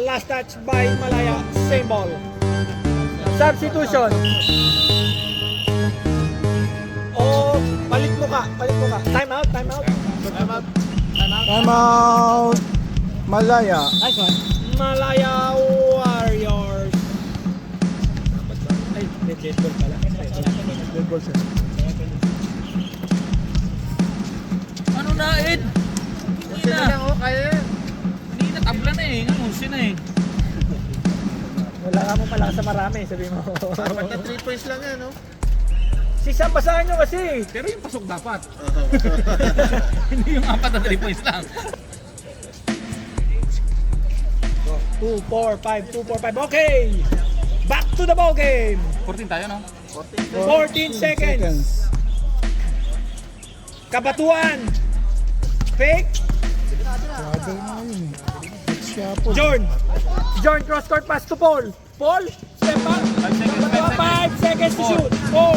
Last touch by Malaya. Same ball. Substitution. Oh, palit mo ka. Time out. Time out. Malaya. Nice one. Malaya Warriors. Ay, dead ball pala. Dead ball, sir. Ano na, Ed? Hindi na. Hindi na, tabla na eh. Ano, sina eh. Wala ka mo pala sa marami, sabi mo. Dapat na 3 points lang yan, no? Si Sam, basahan nyo kasi. Pero yung pasok dapat. Hindi yung 4 na 3 points lang. 2, 4, 5. Okay. Back to the ball game. 14 tayo, no? 14 seconds. Kabatuan. Fake. Jorn! Jorn, cross court pass to Paul. Paul, step back. 5 seconds to shoot. 4,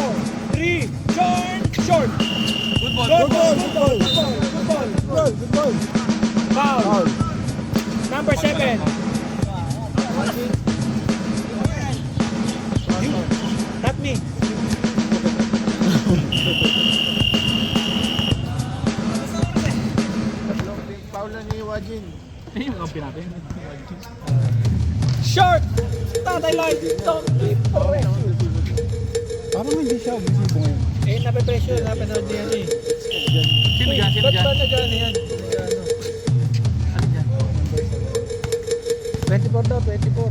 3, Jorn, short. Good ball. Good ball, good ball, good ball, good ball. Good ball. Foul. Number 7. You, not me. Paula ni Wajin. Ayun, ang pinapin. Short. Tatay Lloyd. Don't flip. Parang hindi siya obisibo ngayon. Eh, nape-pressure. Napanood niya yan eh. Sino dyan? Sino Ba't dyan? ba nag-ano yan? Ano dyan? 24 daw, 24.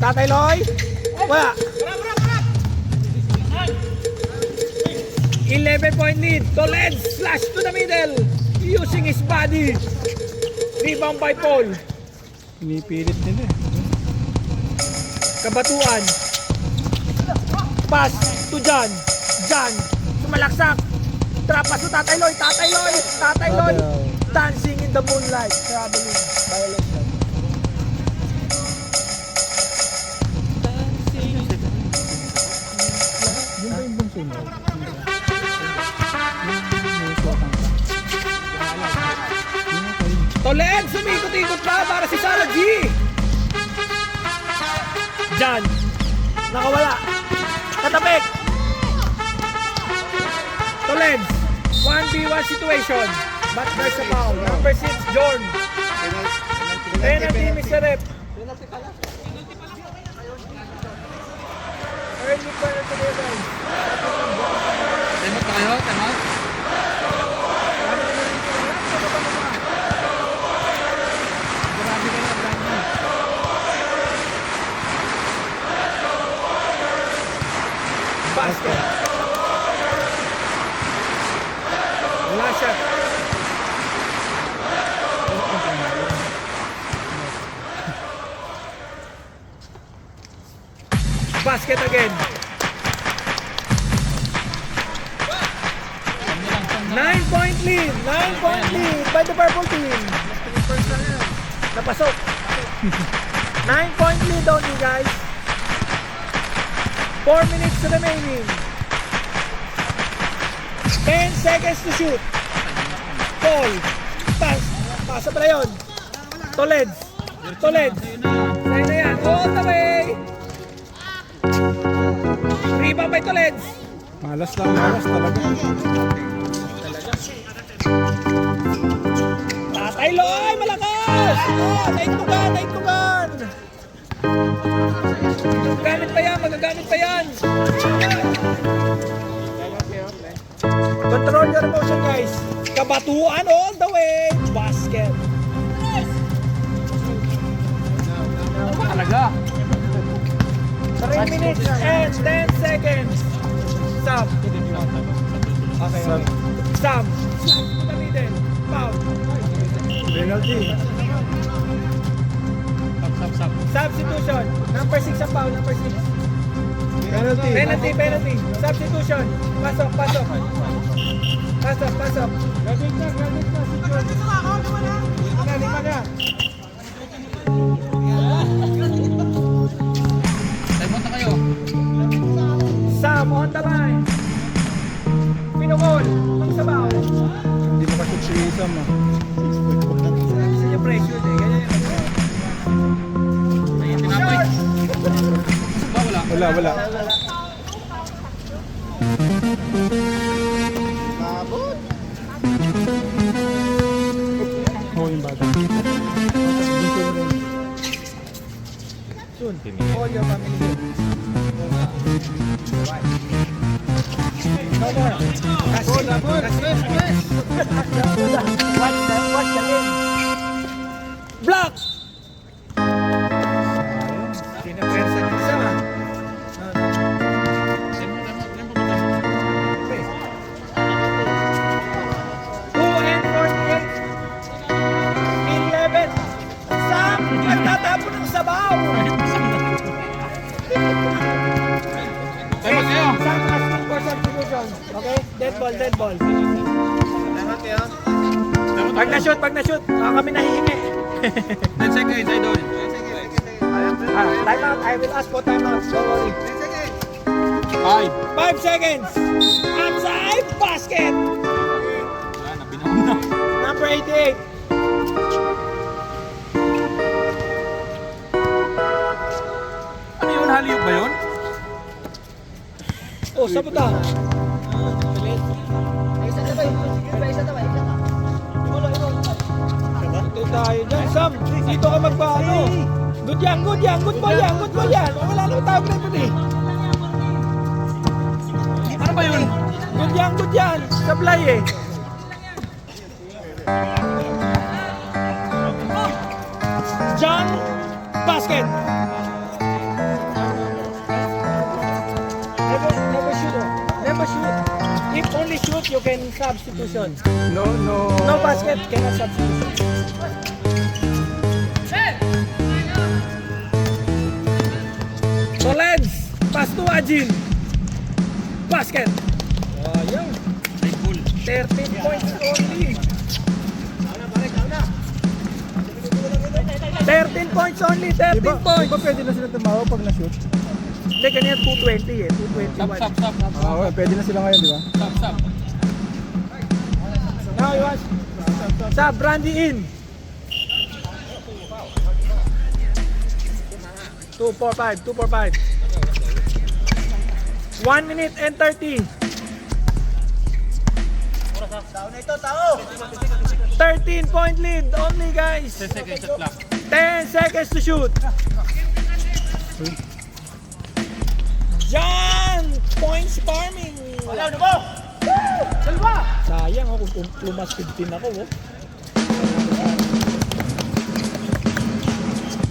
Tatay Lloyd? Wala. 11-point lead. Toled slash to the middle. Using his body. Rebound by Paul. Pinipilit nila eh. Kabatuan. Pass to John. John. Sumalaksak. Trap pass to Tatay Lloyd. Tatay Lloyd. Tatay Lloyd. Dancing in the moonlight. Traveling. Violation. Dancing. Yun ba yung bunso mo? Toled, sumikot-ikot pa para si Sarah G. John. Nakawala. Katapik. Toled. 1v1 situation. But there's a foul. Number 6, Jorn. Penalty, Mr. Rep. Early penalty there, guys. Timeout pa kayo? Timeout? Grabe ka na, Brandon. Basket. Wala siya. Basket again. 9-point lead. 9-point lead by the purple team. Napasok. 9-point lead only, guys. 4 minutes remaining. 10 seconds to shoot. Paul. Pass. Pasa pala yun. Toled. Toled. Sa'yo na yan. All the way. Rebound by Toled. Malas lang, malas talaga. Tatay Loy, malakas! Naitugan, naitugan! Magagamit pa yan, magagamit pa yan! Control your emotion, guys! Kabatuan all the way! Basket! Talaga. 3 minutes and 10 seconds! Stop! Okay, okay. Stop! Slide to the middle! Foul! Penalty. Stop. Substitution! Number 6 ang foul, number 6. Penalty. Penalty, penalty. Substitution. Pasok, pasok. Pasok, pasok. Graduate na. Lima na. Timeout na kayo. Sam on the line. Pinukol. Ang sabaw. Hindi mo kasi si Sam ah. Gusto niyo pressure eh. Ganyan yung Ayun, tinapoy. Ba, wala? Wala. Oh, yung bata. soon. All your family here. No more. Watch the game. Block! Pinapersa niyo isa ha. Nagtatapon ng sabaw! Timeout kayo. Sam asking for substitution. Okay? Dead ball, dead ball. Tama kayo. Pag na-shoot, kami nahihingi. 10 seconds, idol. Time out. I will ask for time out. Don't worry. 5 seconds. Upside basket. Wala na, binawin na. Number 88. Ano yun? Haliyog ba yun? Oh, saan ba? Ito tayo dyan. Sam, dito ka magpaano. Good yan. Good ball yan. Wala naman tawag na ito eh. Ano ba yun? Good yan. Sablay eh. John, basket. Never shoot. Never shoot. If only shoot, you can substitution. No. No basket, cannot substitution. So Lens, pass to Ajin. Basket. Ayaw. 13 points only. 13 points only, 13 Diba points. pwede na sila tumawa pag na-shoot? Hindi, kanina 220 eh, 221. Stop. Pwede na sila ngayon, di ba? Stop. Now you watch. Sa Brandy in. 245. 1 minute and 30. 13-point lead only, guys. 10 seconds, shot clock. 10 seconds to shoot. John! Points farming. Sayang ako kung plumas 15 ako.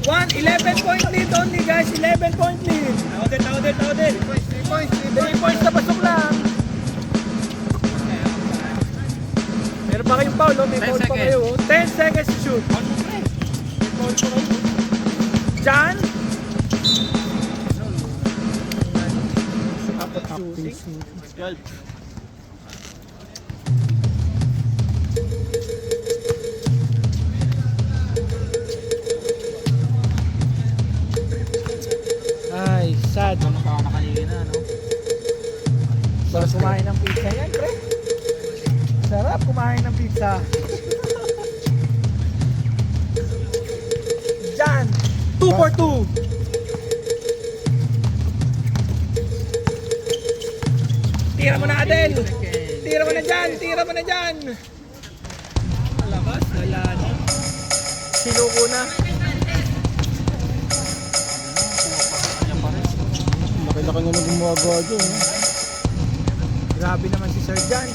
11-point lead only, guys. 11-point lead. Taudel. 3 points na pasok lang. Meron pa kayong foul, may 10 foul pa seconds. kayo. 10 seconds to shoot. John? Ay, sad. Ano pa ako nakanina, no? Sarap kumain ng pizza yan, pre. Sarap kumain ng pizza. Jan, 2 for 2. Tira mo na, Adel. Tira mo na dyan. Labas, wala na. Sinuko na. Laki-laki na gumagawa dyan. Grabe naman si Sir Jan.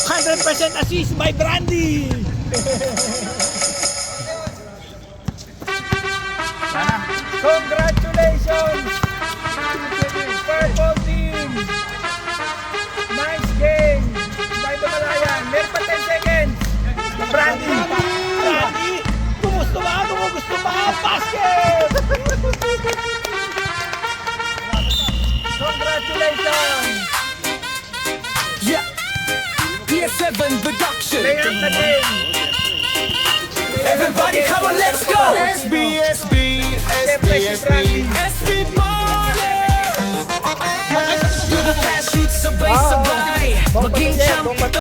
100% assist by Brandy. Congratulations, Purple Team. Nice game by the Malayan. Meron pa 10 seconds. Brandy. Gumusto ba? Basket! Congratulations! Yeah. PS7 production. Player of the game. Everybody come on, let's go. SB Siyempre si Brandy. Ballers. Do the fast shoot, sabay-sabay. Maging champion.